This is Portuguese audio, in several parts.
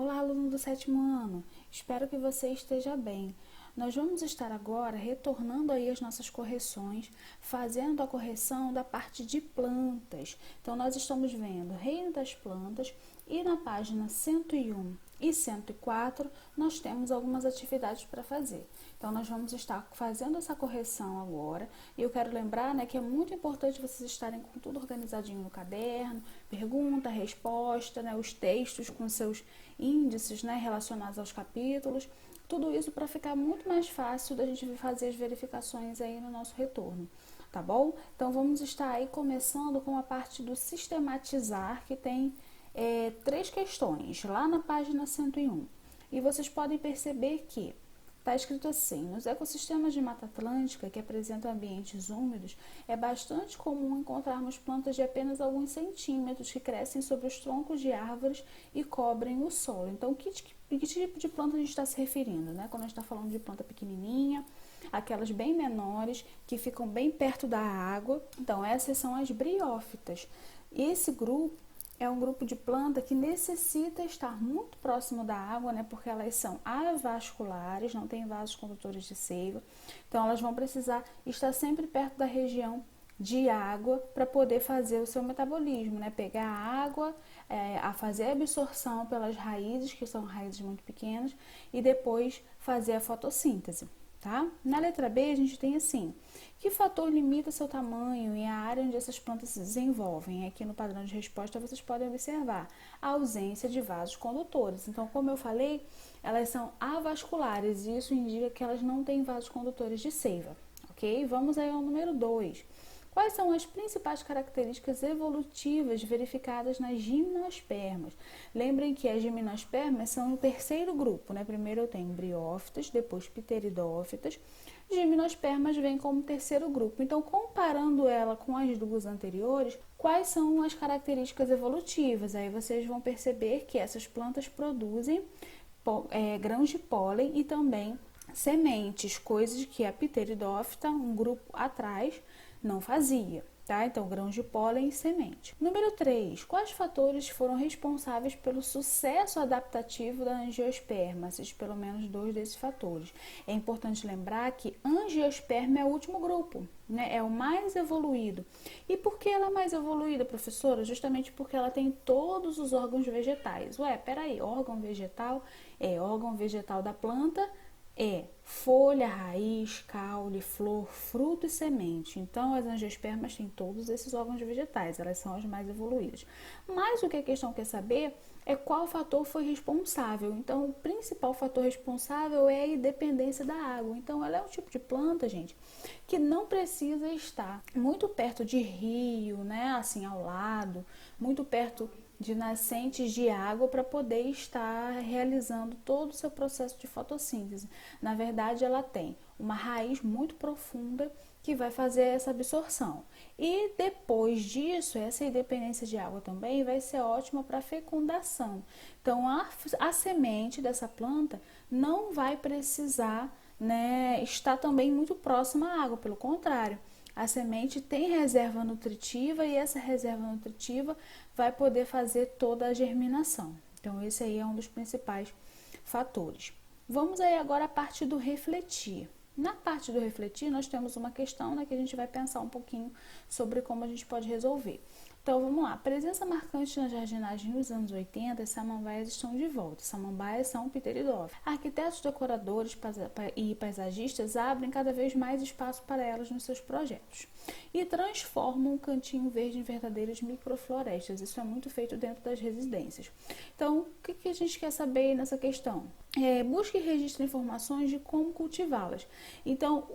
Olá, aluno do sétimo ano. Espero que você esteja bem. Nós vamos estar agora retornando aí as nossas correções, fazendo a correção da parte de plantas. Então, nós estamos vendo Reino das Plantas e na página 101 e 104 nós temos algumas atividades para fazer. Então, nós vamos estar fazendo essa correção agora. E eu quero lembrar, né, que é muito importante vocês estarem com tudo organizadinho no caderno, pergunta, resposta, né, os textos com seus índices, né, relacionados aos capítulos. Tudo isso para ficar muito mais fácil da gente fazer as verificações aí no nosso retorno, tá bom? Então, vamos estar aí começando com a parte do sistematizar, que tem 3 questões, lá na página 101. E vocês podem perceber que está escrito assim: nos ecossistemas de Mata Atlântica, que apresentam ambientes úmidos, é bastante comum encontrarmos plantas de apenas alguns centímetros que crescem sobre os troncos de árvores e cobrem o solo. Então, que tipo de planta a gente está se referindo, né? Quando a gente está falando de planta pequenininha, aquelas bem menores, que ficam bem perto da água. Então, essas são as briófitas. Esse grupo é um grupo de planta que necessita estar muito próximo da água, né? Porque elas são avasculares, não têm vasos condutores de seiva. Então, elas vão precisar estar sempre perto da região de água para poder fazer o seu metabolismo, né? Pegar a água, a fazer a absorção pelas raízes, que são raízes muito pequenas, e depois fazer a fotossíntese, tá? Na letra B, a gente tem assim: que fator limita seu tamanho e a área onde essas plantas se desenvolvem? Aqui no padrão de resposta vocês podem observar a ausência de vasos condutores. Então, como eu falei, elas são avasculares e isso indica que elas não têm vasos condutores de seiva, ok? Vamos aí ao número 2. Quais são as principais características evolutivas verificadas nas gimnospermas? Lembrem que as gimnospermas são o terceiro grupo, né? Primeiro eu tenho briófitas, depois pteridófitas. Gimnospermas vem como terceiro grupo. Então, comparando ela com as duas anteriores, quais são as características evolutivas? Aí vocês vão perceber que essas plantas produzem grãos de pólen e também sementes, coisas que a pteridófita, um grupo atrás, não fazia, tá? Então, grãos de pólen e semente. Número 3. Quais fatores foram responsáveis pelo sucesso adaptativo da angiosperma? Assiste pelo menos 2 desses fatores. É importante lembrar que angiosperma é o último grupo, né? É o mais evoluído. E por que ela é mais evoluída, professora? Justamente porque ela tem todos os órgãos vegetais. Ué, peraí, órgão vegetal é órgão vegetal da planta, folha, raiz, caule, flor, fruto e semente. Então, as angiospermas têm todos esses órgãos vegetais, elas são as mais evoluídas. Mas o que a questão quer saber é qual fator foi responsável. Então, o principal fator responsável é a independência da água. Então, ela é um tipo de planta, gente, que não precisa estar muito perto de rio, né, assim, ao lado, muito perto de nascentes de água para poder estar realizando todo o seu processo de fotossíntese. Na verdade, ela tem uma raiz muito profunda que vai fazer essa absorção. E depois disso, essa independência de água também vai ser ótima para fecundação. Então, a semente dessa planta não vai precisar, né, estar também muito próxima à água, pelo contrário. A semente tem reserva nutritiva e essa reserva nutritiva vai poder fazer toda a germinação. Então, esse aí é um dos principais fatores. Vamos aí agora à parte do refletir. Na parte do refletir, nós temos uma questão, né, que a gente vai pensar um pouquinho sobre como a gente pode resolver. Então, vamos lá. Presença marcante na jardinagem nos anos 80, as samambaias estão de volta. Samambaias são pteridófitas. Arquitetos, decoradores e paisagistas abrem cada vez mais espaço para elas nos seus projetos e transformam o cantinho verde em verdadeiras microflorestas. Isso é muito feito dentro das residências. Então, o que a gente quer saber nessa questão? Busque e registre informações de como cultivá-las. Então,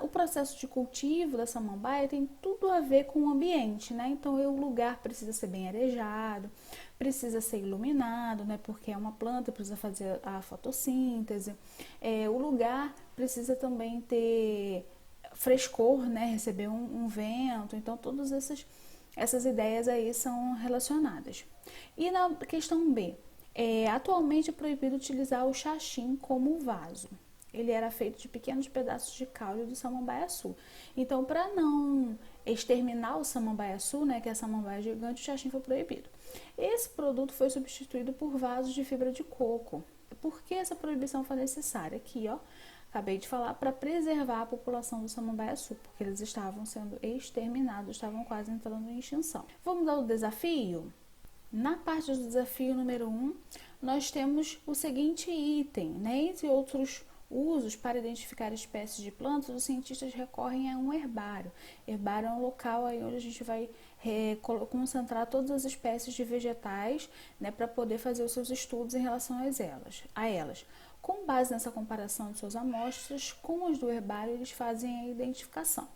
o processo de cultivo da samambaia tem tudo a ver com o ambiente, né? Então, o lugar precisa ser bem arejado, precisa ser iluminado, né? Porque é uma planta, precisa fazer a fotossíntese. O lugar precisa também ter frescor, né? Receber um vento. Então, todas essas ideias aí são relacionadas. E na questão B, atualmente é proibido utilizar o xaxim como vaso. ele era feito de pequenos pedaços de caule do samambaiaçu. Então, para não exterminar o samambaiaçu, né, que é a samambaia gigante, o xaxim foi proibido. Esse produto foi substituído por vasos de fibra de coco. Por que essa proibição foi necessária? Aqui, ó, acabei de falar, para preservar a população do samambaiaçu, porque eles estavam sendo exterminados, estavam quase entrando em extinção. Vamos ao desafio? Na parte do desafio número 1, nós temos o seguinte item, né? Entre outros usos para identificar espécies de plantas, os cientistas recorrem a um herbário. Herbário é um local aí onde a gente vai concentrar todas as espécies de vegetais, né, para poder fazer os seus estudos em relação a elas. Com base nessa comparação de suas amostras com as do herbário, eles fazem a identificação.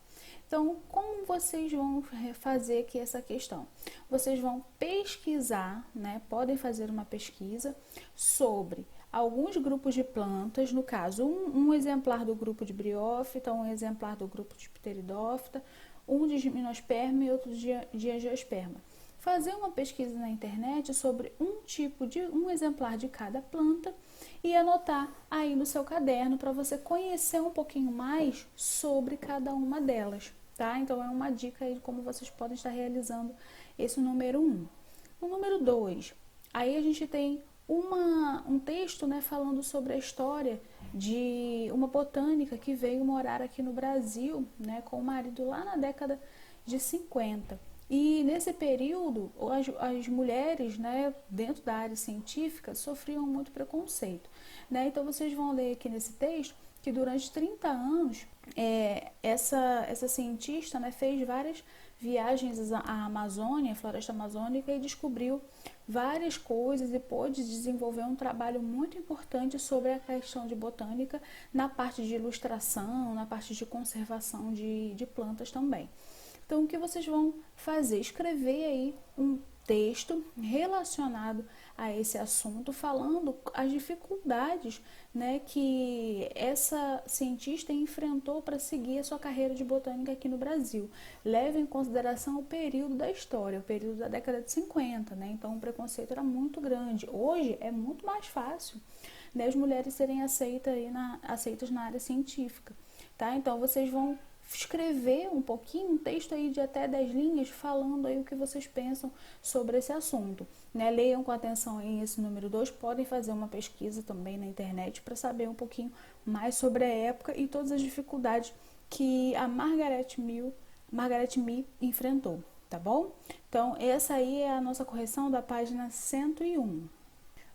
Então, como vocês vão fazer aqui essa questão? Vocês vão pesquisar, né? Podem fazer uma pesquisa sobre alguns grupos de plantas, no caso, um exemplar do grupo de briófita, um exemplar do grupo de pteridófita, um de gimnosperma e outro de angiosperma. Fazer uma pesquisa na internet sobre um exemplar de cada planta e anotar aí no seu caderno para você conhecer um pouquinho mais sobre cada uma delas, tá? Então é uma dica aí de como vocês podem estar realizando esse número 1. O número 2, aí a gente tem um texto, né, falando sobre a história de uma botânica que veio morar aqui no Brasil, né, com o marido lá na década de 50. E nesse período, as mulheres, né, dentro da área científica, sofriam muito preconceito, né? Então, vocês vão ler aqui nesse texto que durante 30 anos, essa cientista, né, fez várias viagens à Amazônia, à floresta amazônica, e descobriu várias coisas e pôde desenvolver um trabalho muito importante sobre a questão de botânica na parte de ilustração, na parte de conservação de plantas também. Então, o que vocês vão fazer? Escrever aí um texto relacionado a esse assunto, falando as dificuldades, né, que essa cientista enfrentou para seguir a sua carreira de botânica aqui no Brasil. Leve em consideração o período da história, o período da década de 50, né? Então o preconceito era muito grande. Hoje é muito mais fácil, né, as mulheres serem aceitas na área científica, tá? Então vocês vão escrever um pouquinho, um texto aí de até 10 linhas, falando aí o que vocês pensam sobre esse assunto, né? Leiam com atenção aí esse número 2, podem fazer uma pesquisa também na internet para saber um pouquinho mais sobre a época e todas as dificuldades que a Margaret Mead enfrentou, tá bom? Então, essa aí é a nossa correção da página 101.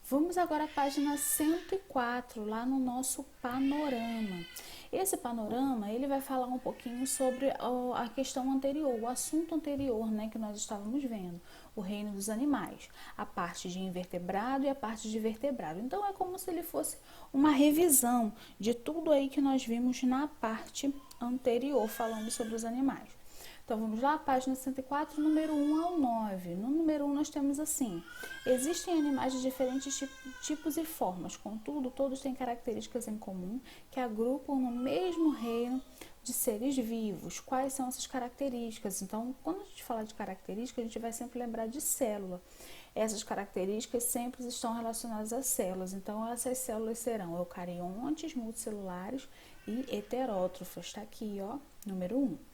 Vamos agora à página 104, lá no nosso panorama. Esse panorama, ele vai falar um pouquinho sobre a questão anterior, o assunto anterior, né, que nós estávamos vendo, o reino dos animais, a parte de invertebrado e a parte de vertebrado. Então, é como se ele fosse uma revisão de tudo aí que nós vimos na parte anterior, falando sobre os animais. Então, vamos lá, página 104, número 1 ao 9. No número 1 nós temos assim: existem animais de diferentes tipos e formas, contudo, todos têm características em comum que agrupam no mesmo reino de seres vivos. Quais são essas características? Então, quando a gente fala de características, a gente vai sempre lembrar de célula. Essas características sempre estão relacionadas às células. Então, essas células serão eucariontes, multicelulares e heterótrofas. Está aqui, ó, número 1.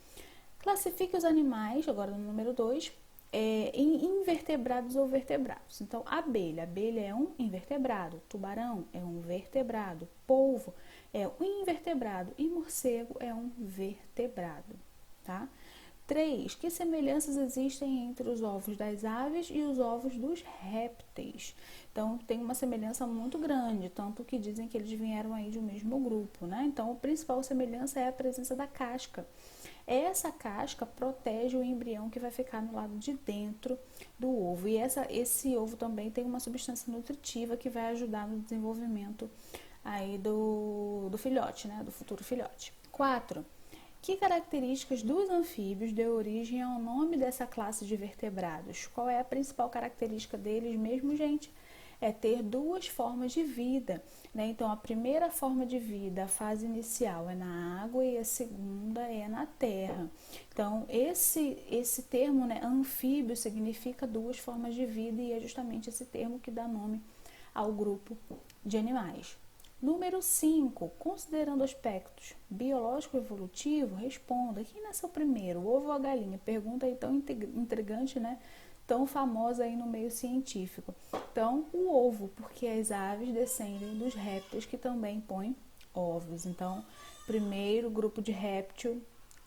Classifique os animais, agora no número 2, em invertebrados ou vertebrados. Então, abelha é um invertebrado, tubarão é um vertebrado, polvo é um invertebrado e morcego é um vertebrado, tá? 3. Que semelhanças existem entre os ovos das aves e os ovos dos répteis? Então, tem uma semelhança muito grande, tanto que dizem que eles vieram aí de um mesmo grupo, né? Então, a principal semelhança é a presença da casca. Essa casca protege o embrião que vai ficar no lado de dentro do ovo. E esse ovo também tem uma substância nutritiva que vai ajudar no desenvolvimento aí do filhote, né? Do futuro filhote. 4. Que características dos anfíbios deu origem ao nome dessa classe de vertebrados? Qual é a principal característica deles mesmo, gente? É ter duas formas de vida, né? Então, a primeira forma de vida, a fase inicial, é na água e a segunda é na terra. Então, esse termo, né, anfíbio, significa duas formas de vida e é justamente esse termo que dá nome ao grupo de animais. Número 5, considerando aspectos biológico e evolutivo, responda. Quem nasceu primeiro, o ovo ou a galinha? Pergunta aí tão intrigante, né? Tão famosa aí no meio científico. Então, o ovo, porque as aves descendem dos répteis que também põem ovos. Então, primeiro grupo de réptil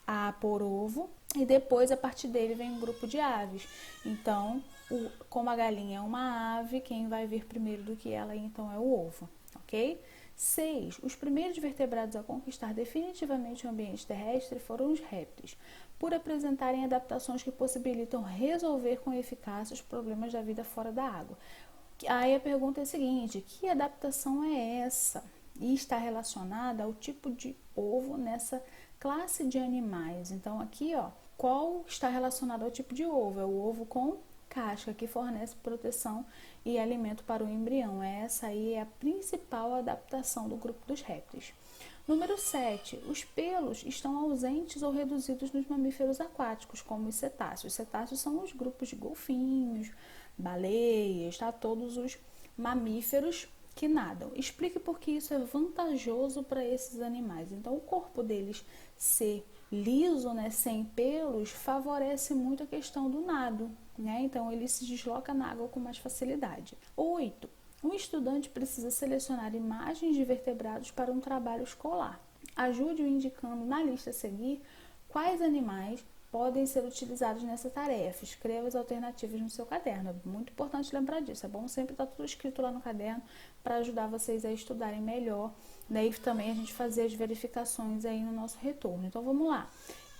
a pôr ovo e depois a partir dele vem um grupo de aves. Então, como a galinha é uma ave, quem vai vir primeiro do que ela então é o ovo, ok? 6. Os primeiros vertebrados a conquistar definitivamente o ambiente terrestre foram os répteis, por apresentarem adaptações que possibilitam resolver com eficácia os problemas da vida fora da água. Aí a pergunta é a seguinte: que adaptação é essa? E está relacionada ao tipo de ovo nessa classe de animais. Então aqui, ó, qual está relacionado ao tipo de ovo? É o ovo com casca, que fornece proteção e alimento para o embrião. Essa aí é a principal adaptação do grupo dos répteis. Número 7. Os pelos estão ausentes ou reduzidos nos mamíferos aquáticos, como os cetáceos. Os cetáceos são os grupos de golfinhos, baleias, tá? Todos os mamíferos que nadam. Explique por que isso é vantajoso para esses animais. Então, o corpo deles ser liso, né, sem pelos, favorece muito a questão do nado, né? Então, ele se desloca na água com mais facilidade. 8. Um estudante precisa selecionar imagens de vertebrados para um trabalho escolar. Ajude-o indicando na lista a seguir quais animais podem ser utilizados nessa tarefa. Escreva as alternativas no seu caderno. É muito importante lembrar disso. É bom sempre estar tudo escrito lá no caderno para ajudar vocês a estudarem melhor. Daí também a gente fazer as verificações aí no nosso retorno. Então vamos lá.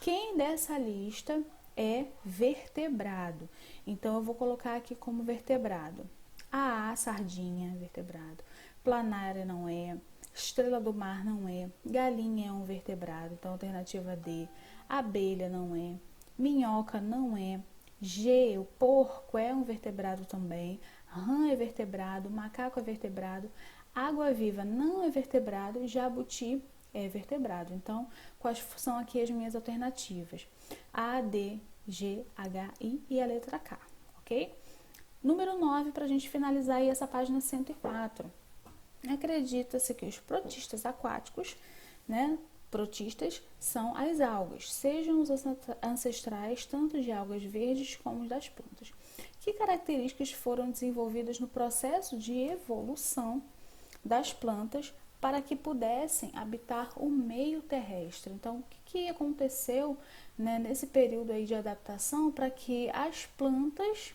Quem dessa lista é vertebrado? Então eu vou colocar aqui como vertebrado. A sardinha, vertebrado. Planária não é. Estrela do mar não é. Galinha é um vertebrado, então alternativa D. Abelha não é. Minhoca não é. G, o porco é um vertebrado também. Rã é vertebrado. Macaco é vertebrado. Água-viva não é vertebrado. Jabuti é vertebrado. Então, quais são aqui as minhas alternativas? A, D, G, H, I e a letra K, ok? Número 9, para a gente finalizar aí essa página 104. Acredita-se que os protistas aquáticos, né, protistas, são as algas, sejam os ancestrais tanto de algas verdes como das plantas. Que características foram desenvolvidas no processo de evolução das plantas para que pudessem habitar o meio terrestre? Então, o que aconteceu, né, nesse período aí de adaptação para que as plantas,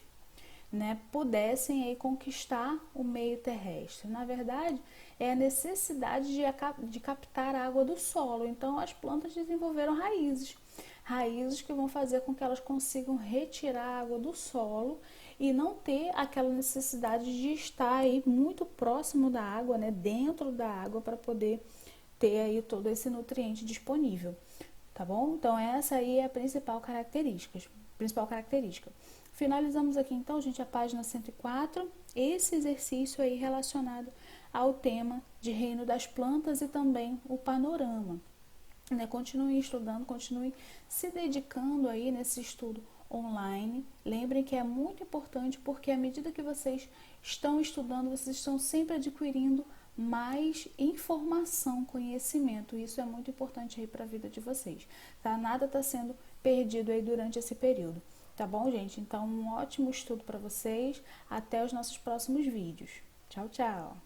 né, pudessem aí conquistar o meio terrestre? Na verdade, é a necessidade de captar a água do solo. Então, as plantas desenvolveram raízes que vão fazer com que elas consigam retirar a água do solo e não ter aquela necessidade de estar aí muito próximo da água, né, dentro da água, para poder ter aí todo esse nutriente disponível, tá bom? Então, essa aí é a principal característica. Finalizamos aqui então, gente, a página 104, esse exercício aí relacionado ao tema de reino das plantas e também o panorama, né? Continue estudando, continue se dedicando aí nesse estudo online. Lembrem que é muito importante, porque à medida que vocês estão estudando, vocês estão sempre adquirindo mais informação, conhecimento. Isso é muito importante aí para a vida de vocês, tá? Nada está sendo perdido aí durante esse período. Tá bom, gente? Então, um ótimo estudo para vocês. Até os nossos próximos vídeos. Tchau, tchau!